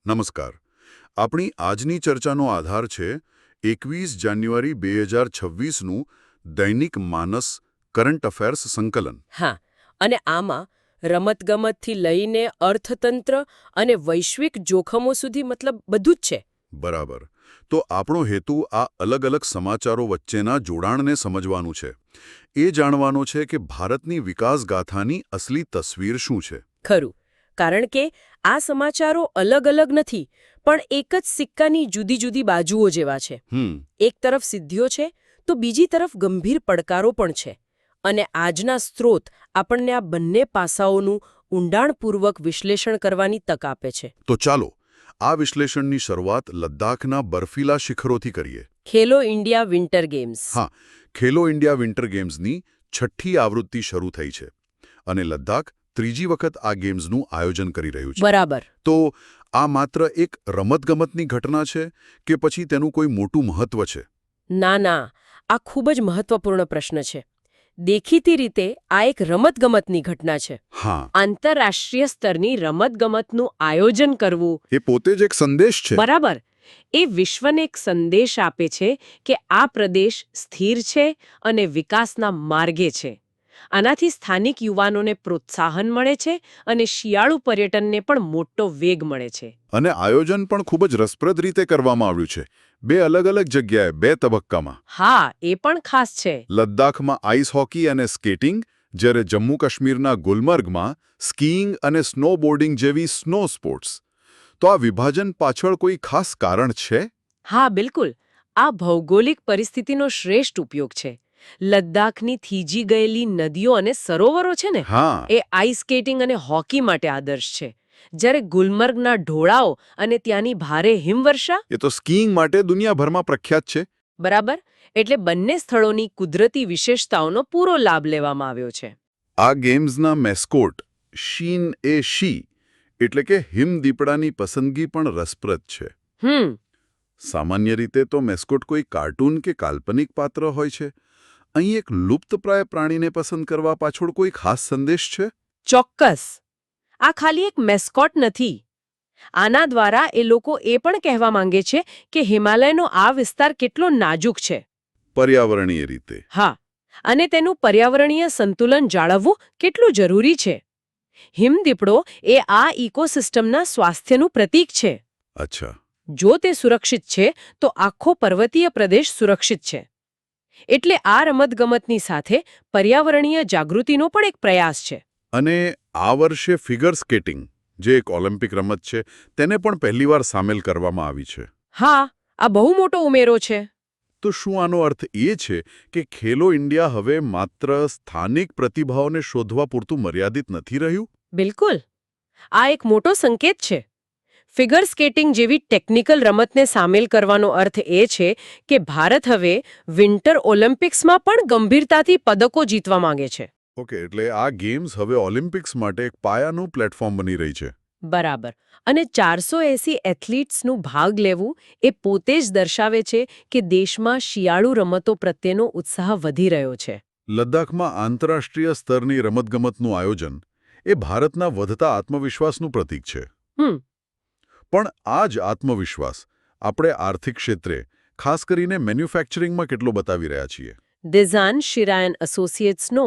નમસ્કાર. આપણી આજની ચર્ચાનો આધાર છે 21 જાન્યુઆરી 2026નું દૈનિક માનસ કરંટ અફેર્સ સંકલન. હા, અને આમાં રમતગમતથી લઈને અર્થતંત્ર અને વૈશ્વિક જોખમો સુધી મતલબ બધું જ છે. બરાબર. તો આપણો હેતુ આ અલગ અલગ સમાચારો વચ્ચેના જોડાણને સમજવાનું છે. એ જાણવાનો છે કે ભારતની વિકાસગાથાની અસલી તસવીર શું છે. ખરું, કારણ કે આ સમાચારો અલગ અલગ નથી, પણ એક જ સિક્કાની જુદી જુદી બાજુઓ જેવા છે. એક તરફ સિદ્ધિઓ છે, તો બીજી તરફ ગંભીર પડકારો પણ છે. અને આજના સ્ત્રોત આપણને આ બંને પાસાઓનું ઊંડાણપૂર્વક વિશ્લેષણ કરવાની તક આપે છે. તો ચાલો આ વિશ્લેષણની શરૂઆત લદ્દાખના બર્ફીલા શિખરોથી કરીએ. ખેલો ઇન્ડિયા વિન્ટર ગેમ્સ. હા, ખેલો ઇન્ડિયા વિન્ટર ગેમ્સની 6ઠ્ઠી આવૃત્તિ શરૂ થઈ છે અને લદ્દાખ ત્રીજી વખત આ ગેમ્સનું આયોજન કરી રહ્યું છે. બરાબર. તો આ માત્ર એક રમતગમતની ઘટના છે કે પછી તેનું કોઈ મોટું મહત્વ છે? ના, આ ખૂબ જ મહત્વપૂર્ણ પ્રશ્ન છે. દેખીતી રીતે આ એક રમતગમતની ઘટના છે. હા, આંતરરાષ્ટ્રીય સ્તરની રમતગમતનું આયોજન કરવું એ પોતે જ એક સંદેશ છે. બરાબર. એ વિશ્વને એક સંદેશ આપે છે કે આ પ્રદેશ સ્થિર છે અને વિકાસના માર્ગે છે. આનાથી સ્થાનિક યુવાનોને પ્રોત્સાહન મળે છે અને શિયાળુ પર્યટનને પણ મોટો વેગ મળે છે. અને આયોજન પણ ખૂબ જ રસપ્રદ રીતે કરવામાં આવ્યું છે. 2 અલગ અલગ જગ્યાએ 2 તબક્કામાં. હા, એ પણ ખાસ છે. લદ્દાખમાં આઈસ હોકી અને સ્કેટિંગ, જ્યારે જમ્મુ કાશ્મીરના ગુલમર્ગમાં સ્કીઇંગ અને સ્નોબોર્ડિંગ જેવી સ્નો સ્પોર્ટ્સ. તો આ વિભાજન પાછળ કોઈ ખાસ કારણ છે? હા, બિલકુલ. આ ભૌગોલિક પરિસ્થિતિનો શ્રેષ્ઠ ઉપયોગ છે. લદ્દાખની થીજી ગયેલી નદીઓ અને સરોવરો છે ને, હા, એ આઈસ સ્કેટિંગ અને હોકી માટે આદર્શ છે. જ્યારે ગુલમર્ગના ઢોળાવ અને ત્યાંની ભારે હિમવર્ષા એ તો સ્કીઇંગ માટે દુનિયાભરમાં પ્રખ્યાત છે. બરાબર. એટલે બંને સ્થળોની કુદરતી વિશેષતાઓનો પૂરો લાભ લેવામાં આવ્યો છે. આ ગેમ્સના મેસ્કોટ શીન એ શી એટલે કે હિમદીપડાની પસંદગી પણ રસપ્રદ છે. સામાન્ય રીતે તો મેસ્કોટ કોઈ કાર્ટૂન કે કાલ્પનિક પાત્ર હોય છે. અહીં એક લુપ્તપ્રાય પ્રાણીને પસંદ કરવા પાછળ કોઈ ખાસ સંદેશ છે? ચોક્કસ. આ ખાલી એક મેસ્કોટ નથી. આના દ્વારા એ લોકો એ પણ કહેવા માંગે છે કે હિમાલયનો આ વિસ્તાર કેટલો નાજુક છે. પર્યાવરણીય રીતે. હા, અને તેનું પર્યાવરણીય સંતુલન જાળવવું કેટલું જરૂરી છે. હિમદીપડો એ આ ઇકોસિસ્ટમના સ્વાસ્થ્યનું પ્રતીક છે. અચ્છા. જો તે સુરક્ષિત છે તો આખો પર્વતીય પ્રદેશ સુરક્ષિત છે. એટલે આ રમતગમતની સાથે પર્યાવરણીય જાગૃતિનો પણ એક પ્રયાસ છે. અને આ વર્ષે ફિગર સ્કેટિંગ, જે એક ઓલિમ્પિક રમત છે, તેને પણ પહેલીવાર સામેલ કરવામાં આવી છે. હા, આ બહુ મોટો ઉમેરો છે. તો શું આનો અર્થ એ છે કે ખેલો ઇન્ડિયા હવે માત્ર સ્થાનિક પ્રતિભાઓને શોધવા પૂરતું મર્યાદિત નથી રહ્યું? બિલકુલ. આ એક મોટો સંકેત છે. ફિગર સ્કેટિંગ જેવી ટેકનિકલ રમતને સામેલ કરવાનો અર્થ એ છે કે ભારત હવે વિન્ટર ઓલિમ્પિક્સમાં પણ ગંભીરતાથી પદકો જીતવા માંગે છે. ઓકે, એટલે આ ગેમ્સ હવે ઓલિમ્પિક્સ માટે એક પાયાનું પ્લેટફોર્મ બની રહી છે. બરાબર. અને 480 એથ્લીટ્સનું ભાગ લેવું એ પોતે જ દર્શાવે છે કે દેશમાં શિયાળુ રમતો પ્રત્યેનો ઉત્સાહ વધી રહ્યો છે. લદ્દાખમાં આંતરરાષ્ટ્રીય સ્તરની રમતગમતનું આયોજન એ ભારતના વધતા આત્મવિશ્વાસનું પ્રતીક છે. પણ આ જ આત્મવિશ્વાસ આપણે આર્થિક ક્ષેત્રે, ખાસ કરીને મેન્યુફેક્ચરિંગમાં કેટલો બતાવી રહ્યા છીએ? દિઝાન શિરાયન એસોસિએટ્સનો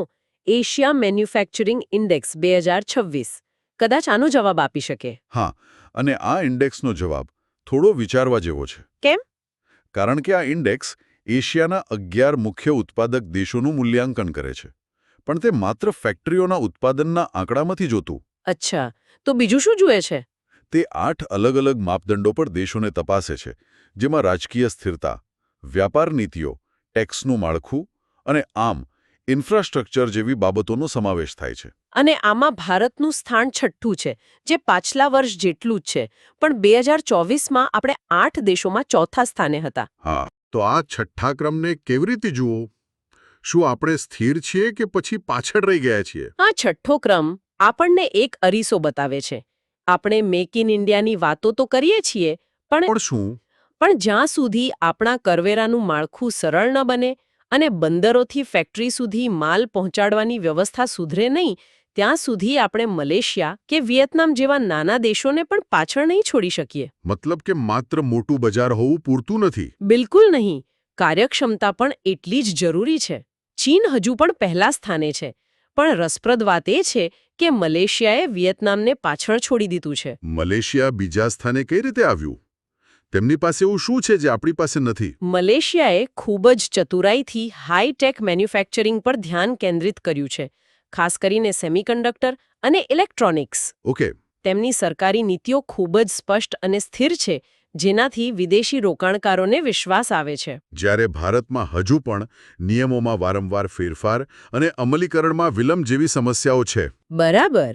એશિયા મેન્યુફેક્ચરિંગ ઇન્ડેક્સ 2026 કદાચ આનો જવાબ આપી શકે. હા, અને આ ઇન્ડેક્સનો જવાબ થોડો વિચારવા જેવો છે. કેમ? કારણ કે આ ઇન્ડેક્સ એશિયાના 11 મુખ્ય ઉત્પાદક દેશોનું મૂલ્યાંકન કરે છે. પણ તે માત્ર ફેક્ટરીઓના ઉત્પાદનના આંકડામાંથી જોતું. અચ્છા, તો બીજું શું જુએ છે? તે 8 અલગ અલગ માપદંડો પર દેશોને તપાસે છે, જેમાં રાજકીય સ્થિરતા, વ્યાપાર નીતિઓ, ટેક્સનું માળખું અને આમ ઇન્ફ્રાસ્ટ્રક્ચર જેવી બાબતોનો સમાવેશ થાય છે. અને આમાં ભારતનું સ્થાન 6ઠ્ઠું છે, જે પાછલા વર્ષ જેટલું જ છે, પણ 2024માં આપણે 8 દેશોમાં ચોથા સ્થાને હતા. હા, તો આ છઠ્ઠા ક્રમને કેવી રીતે જુઓ? શું આપણે સ્થિર છીએ કે પછી પાછળ રહી ગયા છીએ? આ 6ઠ્ઠો ક્રમ આપણને એક અરીસો બતાવે છે. આપણે મેક ઇન ઇન્ડિયાની વાતો તો કરીએ છીએ, પણ શું? પણ જ્યાં સુધી આપણા કરવેરાનું માળખું સરળ ન બને અને બંદરોથી ફેક્ટરી સુધી માલ પહોંચાડવાની વ્યવસ્થા સુધરે નહીં, ત્યાં સુધી આપણે મલેશિયા કે વિયેતનામ જેવા નાના દેશોને પણ પાછળ નહીં છોડી શકીએ. મતલબ કે માત્ર મોટું બજાર હોવું પૂરતું નથી. બિલકુલ નહીં. કાર્યક્ષમતા પણ એટલી જ જરૂરી છે. ચીન હજુ પણ પહેલા સ્થાને છે, પણ રસપ્રદ વાત એ છે કે મલેશિયાએ વિયેતનામને પાછળ છોડી દીધું છે. મલેશિયા બીજા સ્થાને કઈ રીતે આવ્યું? તેમની પાસે એવું શું છે જે આપણી પાસે નથી? મલેશિયાએ ખૂબ જ ચતુરાઈથી હાઈ-ટેક મેન્યુફેક્ચરિંગ પર ધ્યાન કેન્દ્રિત કર્યું છે, ખાસ કરીને સેમિકન્ડક્ટર અને ઇલેક્ટ્રોનિક્સ. ઓકે. તેમની સરકારી નીતિઓ ખૂબ જ સ્પષ્ટ અને સ્થિર છે, જેનાથી વિદેશી રોકાણકારોને વિશ્વાસ આવે છે. જ્યારે ભારતમાં હજુ પણ નિયમોમાં વારંવાર ફેરફાર અને અમલીકરણમાં વિલંબ જેવી સમસ્યાઓ છે. બરાબર.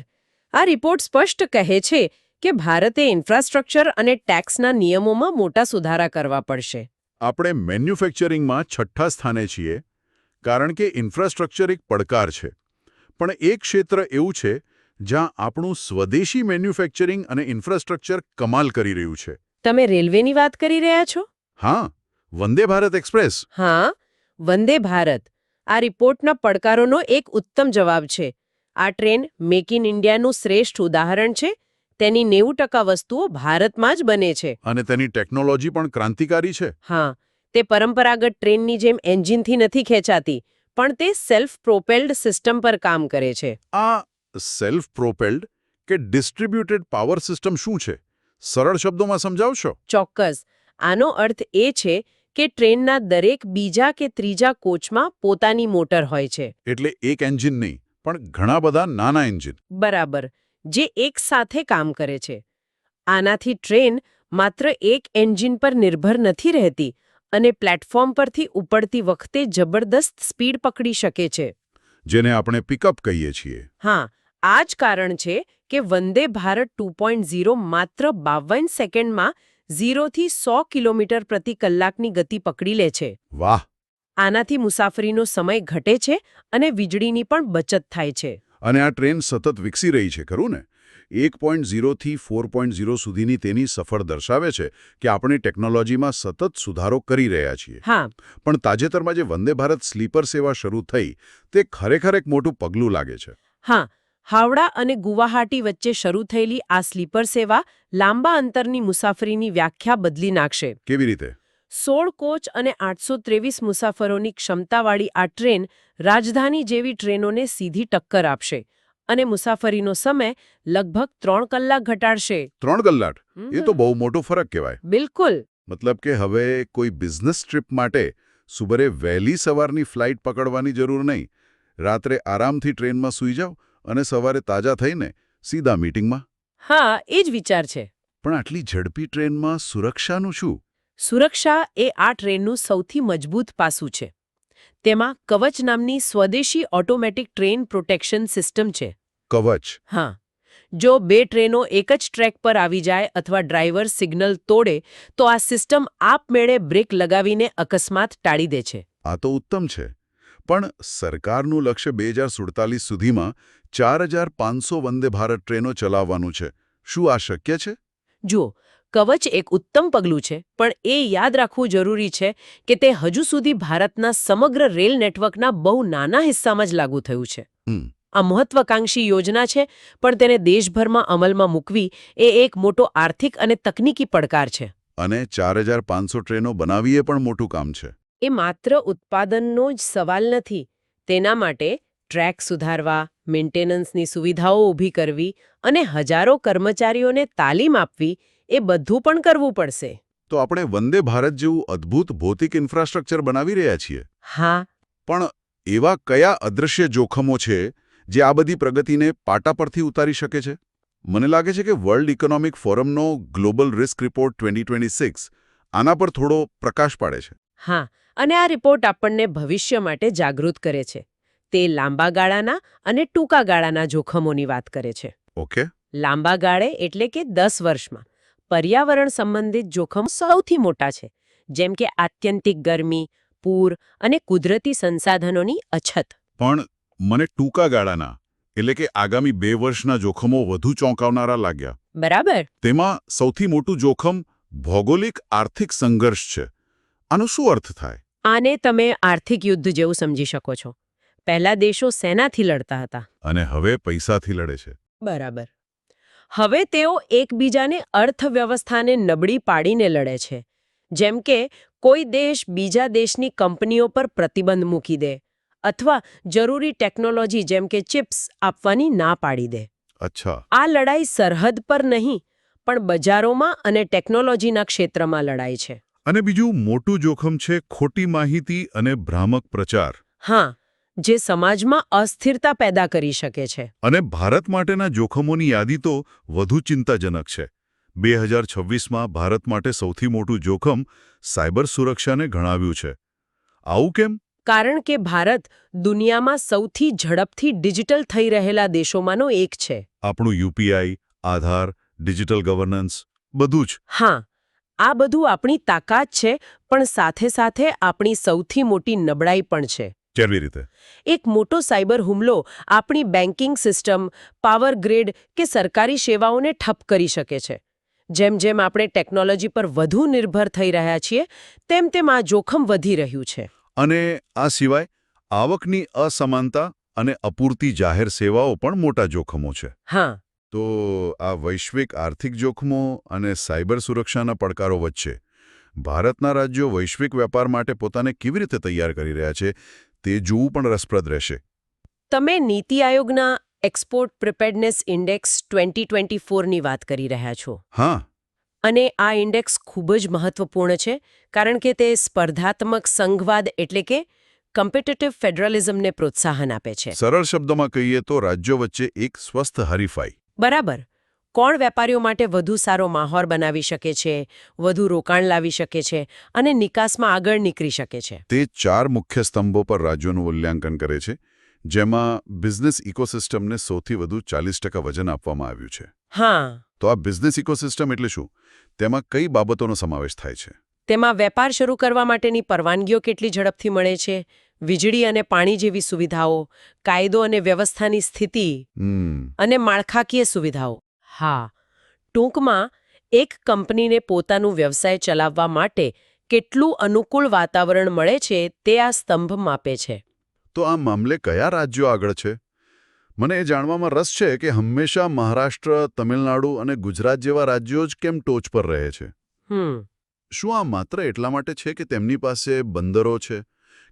આ રિપોર્ટ સ્પષ્ટ કહે છે કે ભારતે ઇન્ફ્રાસ્ટ્રક્ચર અને ટેક્સના નિયમોમાં મોટા સુધારા કરવા પડશે. આપણે મેન્યુફેક્ચરિંગમાં છઠ્ઠા સ્થાને છીએ, કારણ કે ઇન્ફ્રાસ્ટ્રક્ચર એક પડકાર છે. પણ એક ક્ષેત્ર એવું છે જ્યાં આપણું સ્વદેશી મેન્યુફેક્ચરિંગ અને ઇન્ફ્રાસ્ટ્રક્ચર કમાલ કરી રહ્યું છે. તમે રેલવેની વાત કરી રહ્યા છો? હા, વંદે ભારત એક્સપ્રેસ. હા, વંદે ભારત. આ રિપોર્ટના પડકારોનો એક ઉત્તમ જવાબ છે. આ ટ્રેન મેક ઇન ઇન્ડિયાનું શ્રેષ્ઠ ઉદાહરણ છે. તેની 90% વસ્તુઓ ભારતમાં જ બને છે. અને તેની ટેકનોલોજી પણ ક્રાંતિકારી છે. હા, તે પરંપરાગત ટ્રેનની જેમ એન્જિનથી નથી ખેંચાતી, પણ તે સેલ્ફ પ્રોપેલ્ડ સિસ્ટમ પર કામ કરે છે. આ સેલ્ફ પ્રોપેલ્ડ કે ડિસ્ટ્રીબ્યુટેડ પાવર સિસ્ટમ શું છે? સરળ શબ્દોમાં સમજાવશો? ચોક્કસ. આનો અર્થ એ છે કે ટ્રેનના દરેક બીજા કે ત્રીજા કોચમાં પોતાની મોટર હોય છે. એટલે એક એન્જિન નહીં, પણ ઘણા બધા નાના એન્જિન. બરાબર, જે એક સાથે કામ કરે છે. આનાથી ટ્રેન માત્ર એક એન્જિન પર નિર્ભર નથી રહેતી અને પ્લેટફોર્મ પરથી ઉપડતી વખતે જબરદસ્ત સ્પીડ પકડી શકે છે. જેને આપણે પિકઅપ કહીએ છીએ. હા, આ જ કારણ છે કે વંદે ભારત 2.0 માત્ર 52 સેકન્ડમાં 0 થી 100 કિલોમીટર પ્રતિ કલાકની ગતિ પકડી લે છે. વાહ! આનાથી મુસાફરીનો સમય ઘટે છે અને વીજળીની પણ બચત થાય છે. અને આ ટ્રેન સતત વિકસી રહી છે, ખરું ને? 1.0 થી 4.0 સુધીની તેની સફર દર્શાવે છે કે આપણે ટેકનોલોજીમાં સતત સુધારો કરી રહ્યા છીએ. હા, પણ તાજેતરમાં જે વંદે ભારત સ્લીપર સેવા શરૂ થઈ, તે ખરેખર એક મોટું પગલું લાગે છે. હા. હાવડા અને ગુવાહાટી વચ્ચે શરૂ થયેલી આ સ્લીપર સેવા લાંબા અંતરની મુસાફરીની વ્યાખ્યા બદલી નાખશે. કેવી રીતે? 16 કોચ અને 823 મુસાફરોની ક્ષમતાવાળી આ ટ્રેન રાજધાની જેવી ટ્રેનોને સીધી ટક્કર આપશે અને મુસાફરીનો સમય લગભગ 3 કલાક ઘટાડશે. 3 કલાક? એ તો બહુ મોટો ફરક કહેવાય. બિલકુલ. મતલબ કે હવે કોઈ બિઝનેસ ટ્રીપ માટે સુબરે વહેલી સવારની ફ્લાઇટ પકડવાની જરૂર નહીં. રાત્રે આરામથી ટ્રેનમાં સૂઈ જાઓ અને સવારે તાજા થઈને સીધા મીટિંગમાં. હા, એ જ વિચાર છે. પણ આટલી ઝડપી ટ્રેનમાં સુરક્ષાનું શું? સુરક્ષા એ આ ટ્રેનનું સૌથી મજબૂત પાસું છે. તેમાં કવચ નામની સ્વદેશી ઓટોમેટિક ટ્રેન પ્રોટેક્શન સિસ્ટમ છે. કવચ? હા. જો બે ટ્રેનો એક જ ટ્રેક પર આવી જાય અથવા ડ્રાઈવર સિગ્નલ તોડે તો આ સિસ્ટમ આપમેળે બ્રેક લગાવીને અકસ્માત ટાળી દે છે. આ તો ઉત્તમ છે. પણ સરકારનું લક્ષ્ય 2047 સુધીમાં 4500 વંદે ભારત ટ્રેનો ચલાવવાનું છે. શું આ શક્ય છે? જુઓ, કવચ એક ઉત્તમ પગલું છે, પણ એ યાદ રાખવું જરૂરી છે કે તે હજુ સુધી ભારતના સમગ્ર રેલ નેટવર્કના બહુ નાના હિસ્સામાં જ લાગુ થયું છે. આ મહત્વાકાંક્ષી યોજના છે, પણ તેને દેશભરમાં અમલમાં મૂકવી એ એક મોટો આર્થિક અને તકનીકી પડકાર છે. અને 4500 ટ્રેનો બનાવી એ પણ મોટું કામ છે. એ માત્ર ઉત્પાદનનો જ સવાલ નથી. તેના માટે ટ્રેક સુધારવા, મેન્ટેનન્સની સુવિધાઓ ઊભી કરવી અને હજારો કર્મચારીઓને તાલીમ આપવી, એ બધું પણ કરવું પડશે. તો આપણે વંદે ભારત જેવું અદ્ભુત ભૌતિક ઇન્ફ્રાસ્ટ્રક્ચર બનાવી રહ્યા છીએ. હા. પણ એવા કયા અદૃશ્ય જોખમો છે જે આ બધી પ્રગતિને પાટા પરથી ઉતારી શકે છે? મને લાગે છે કે વર્લ્ડ ઇકોનોમિક ફોરમનો ગ્લોબલ રિસ્ક રિપોર્ટ 2026 આના પર થોડો પ્રકાશ પાડે છે. હા, અને આ રિપોર્ટ આપણને ભવિષ્ય માટે જાગૃત કરે છે. તે લાંબા ગાળાના અને ટૂંકા ગાળાના જોખમોની વાત કરે છે. ઓકે. લાંબા ગાળે એટલે કે 10 વર્ષમાં પર્યાવરણ સંબંધિત જોખમ સૌથી મોટા છે, જેમ કે આત્યંતિક ગરમી, પૂર અને કુદરતી સંસાધનોની અછત. પણ મને ટૂંકા ગાળાના એટલે કે આગામી 2 વર્ષના જોખમો વધુ ચોંકાવનારા લાગ્યા. બરાબર. તેમાં સૌથી મોટું જોખમ ભૌગોલિક આર્થિક સંઘર્ષ છે. આનો શું અર્થ થાય? આને તમે આર્થિક યુદ્ધ જેવું સમજી શકો છો. પહેલા દેશો સેનાથી લડતા હતા. અને હવે પૈસાથી લડે છે. બરાબર. હવે તેઓ એકબીજાને અર્થવ્યવસ્થાને નબળી પાડીને લડે છે. જેમ કે કોઈ દેશ બીજા દેશની કંપનીઓ પર પ્રતિબંધ મૂકી દે અથવા જરૂરી ટેકનોલોજી જેમ કે ચિપ્સ આપવાની ના પાડી દે. અચ્છા. આ લડાઈ સરહદ પર નહીં પણ બજારોમાં અને ટેકનોલોજીના ક્ષેત્રમાં લડાઈ છે. અને બીજું મોટું જોખમ છે ખોટી માહિતી અને ભ્રામક પ્રચાર. હા, જે સમાજમાં અસ્થિરતા પેદા કરી શકે છે. અને ભારત માટેના જોખમોની યાદી તો વધુ ચિંતાજનક છે. 2026માં ભારત માટે સૌથી મોટું જોખમ સાયબર સુરક્ષાને ગણાવ્યું છે. આવું કેમ? કારણ કે ભારત દુનિયામાં સૌથી ઝડપથી ડિજિટલ થઈ રહેલા દેશોમાંનો એક છે. આપણું યુપીઆઈ, આધાર, ડિજિટલ ગવર્નન્સ બધું જ. હા, આ બધું આપણી તાકાત છે પણ સાથે સાથે આપણી સૌથી મોટી નબળાઈ પણ છે. કેવી રીતે? એક મોટો સાયબર હુમલો આપણી બેન્કિંગ સિસ્ટમ, પાવર ગ્રીડ કે સરકારી સેવાઓને ઠપ કરી શકે છે. જેમ જેમ આપણે ટેકનોલોજી પર વધુ નિર્ભર થઈ રહ્યા છીએ તેમ તેમ આ જોખમ વધી રહ્યું છે. અને આ સિવાય આવકની અસમાનતા અને અપૂરતી જાહેર સેવાઓ પણ મોટા જોખમો છે. હા. તો આ વૈશ્વિક આર્થિક જોખમો અને સાયબર સુરક્ષાના પડકારો વચ્ચે ભારતના રાજ્યો વૈશ્વિક વેપાર માટે પોતાને કેવી રીતે તૈયાર કરી રહ્યા છે તે જોવું પણ રસપ્રદ રહેશે. તમે નીતિ આયોગના એક્સપોર્ટ પ્રિપેર્ડનેસ ઇન્ડેક્સ 2024ની વાત કરી રહ્યા છો. હા. અને આ ઇન્ડેક્સ ખૂબ જ મહત્વપૂર્ણ છે કારણ કે તે સ્પર્ધાત્મક સંઘવાદ એટલે કે કોમ્પિટિટિવ ફેડરલિઝમને પ્રોત્સાહન આપે છે. સરળ શબ્દોમાં કહીએ તો રાજ્યો વચ્ચે એક સ્વસ્થ હરીફાઈ. બરાબર. કોણ વેપારીઓ માટે વધુ સારો માહોલ બનાવી શકે છે, વધુ રોકાણ લાવી શકે છે અને નિકાસમાં આગળ નીકળી શકે છે. તે 4 મુખ્ય સ્તંભો પર રાજ્યોનું મૂલ્યાંકન કરે છે, જેમાં બિઝનેસ ઇકોસિસ્ટમને સૌથી વધુ 40% વજન આપવામાં આવ્યું છે. હા. તો આ બિઝનેસ ઇકોસિસ્ટમ એટલે શું? તેમાં કઈ બાબતોનો સમાવેશ થાય છે? તેમાં વેપાર શરૂ કરવા માટેની પરવાનગીઓ કેટલી ઝડપથી મળે છે, વીજળી અને પાણી જેવી સુવિધાઓ, કાયદો અને વ્યવસ્થાની સ્થિતિ અને માળખાકીય સુવિધાઓ. હા, ટૂંકમાં એક કંપનીને પોતાનું વ્યવસાય ચલાવવા માટે કેટલું અનુકૂળ વાતાવરણ મળે છે તે આ સ્તંભ માપે છે. તો આ મામલે કયા રાજ્યો આગળ છે? મને એ જાણવામાં રસ છે કે હંમેશા મહારાષ્ટ્ર, તમિલનાડુ અને ગુજરાત જેવા રાજ્યો જ કેમ ટોચ પર રહે છે. શું આ માત્ર એટલા માટે છે કે તેમની પાસે બંદરો છે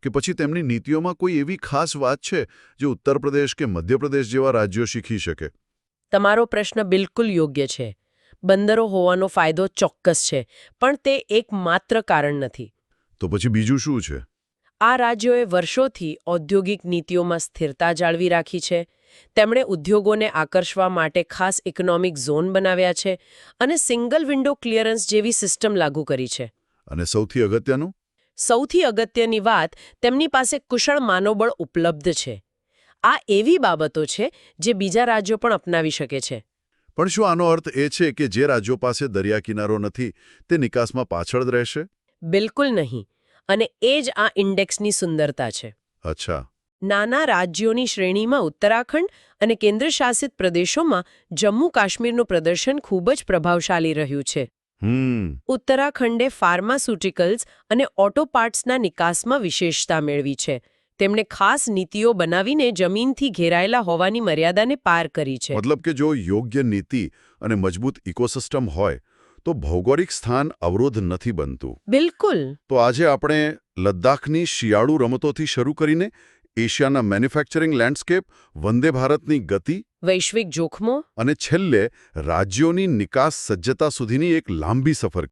કે પછી તેમની નીતિઓમાં કોઈ એવી ખાસ વાત છે જે ઉત્તર પ્રદેશ કે મધ્યપ્રદેશ જેવા રાજ્યો શીખી શકે? તમારો પ્રશ્ન બિલકુલ યોગ્ય છે. બંદરો હોવાનો ફાયદો ચોક્કસ છે પણ તે એકમાત્ર કારણ નથી. તો પછી બીજું શું છે? આ રાજ્યોએ વર્ષોથી ઔદ્યોગિક નીતિઓમાં સ્થિરતા જાળવી રાખી છે. તેમણે ઉદ્યોગોને આકર્ષવા માટે ખાસ ઇકોનોમિક ઝોન બનાવ્યા છે અને સિંગલ વિન્ડો ક્લિયરન્સ જેવી સિસ્ટમ લાગુ કરી છે. અને સૌથી અગત્યનું? સૌથી અગત્યની વાત, તેમની પાસે કુશળ માનવબળ ઉપલબ્ધ છે. આ એવી બાબતો છે જે બીજા રાજ્યો પણ અપનાવી શકે છે. પણ શું આનો અર્થ એ છે કે જે રાજ્યો પાસે દરિયા કિનારો નથી તે નિકાસમાં પાછળ જ રહેશે? બિલકુલ નહીં. અને એ જ આ ઇન્ડેક્સની સુંદરતા છે. અચ્છા. નાના રાજ્યોની શ્રેણીમાં ઉત્તરાખંડ અને કેન્દ્રશાસિત પ્રદેશોમાં જમ્મુ કાશ્મીરનું પ્રદર્શન ખૂબ જ પ્રભાવશાળી રહ્યું છે. ઉત્તરાખંડે ફાર્માસ્યુટિકલ્સ અને ઓટો પાર્ટ્સના નિકાસમાં વિશેષતા મેળવી છે. તેમણે ખાસ નીતિઓ બનાવીને જમીનથી ઘેરાયેલા હોવાની મર્યાદાને પાર કરી છે. મતલબ કે જો યોગ્ય નીતિ અને મજબૂત ઇકોસિસ્ટમ હોય તો ભૌગોલિક સ્થાન અવરોધ નથી બનતું. બિલકુલ. તો આજે આપણે લદ્દાખની શિયાળુ રમતોથી શરૂ કરીને એશિયાના મેન્યુફેક્ચરિંગ લેન્ડસ્કેપ, વંદે ભારતની ગતિ, વૈશ્વિક જોખમો અને છેલ્લે રાજ્યોની નિકાસ સજ્જતા સુધીની એક લાંબી સફર